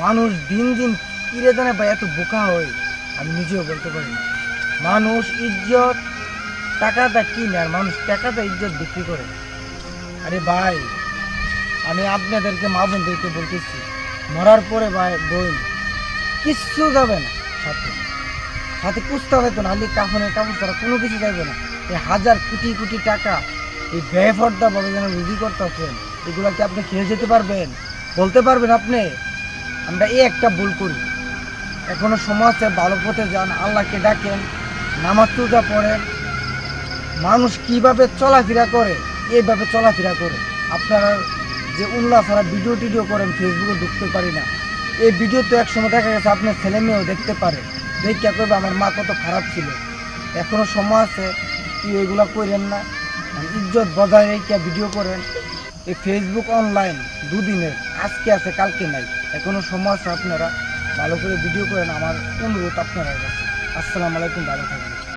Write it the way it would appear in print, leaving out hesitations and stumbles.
মানুষ দিন দিন কিরে জানে ভাই এত বোকা হয় আমি নিজেও বলতে পারি না। মানুষ ইজ্জত টাকাটা কিনে আর মানুষ টাকাটা ইজ্জত বিক্রি করে। আরে ভাই, আমি আপনাদেরকে মা বোনদেরকে বলতেছি, মরার পরে ভাই বোন কিচ্ছু যাবে না, সাথে সাথে কুস্তা হইতো না, আলি কাফনের কাপড় ছাড়া কোনো কিছু যাইবে না। এই হাজার কোটি কোটি টাকা এই বেফর্দা ভাবে যেন রুজি করতেছেন, এগুলা কি আপনি খেয়ে যেতে পারবেন? বলতে পারবেন আপনি? আমরা এই একটা ভুল করি, এখনো সময় আছে, ভালো পথে যান, আল্লাহকে ডাকেন, নামাজ পূজা পড়েন। মানুষ কিভাবে চলাফেরা করে এইভাবে চলাফেরা করে। আপনারা যে উল্লাস ছাড়া ভিডিও টিডিও করেন, ফেসবুকে ঢুকতে পারি না, এই ভিডিও তো একসময় দেখা গেছে আপনার ছেলে মেয়েও দেখতে পারে, দেখে করবে আমার মা কত খারাপ ছিল। এখনো সময় আছে, কি এগুলা করেন না, ইজ্জত বজায় রেখে ভিডিও করেন। এই ফেসবুক অনলাইন দুদিনের, আজকে আছে কালকে নাই, এখনো সময় আছে, আপনারা ভালো করে ভিডিও করেন, আমার অনুরোধ আপনারা কাছে। আসসালামু আলাইকুম, ভালো থাকবেন।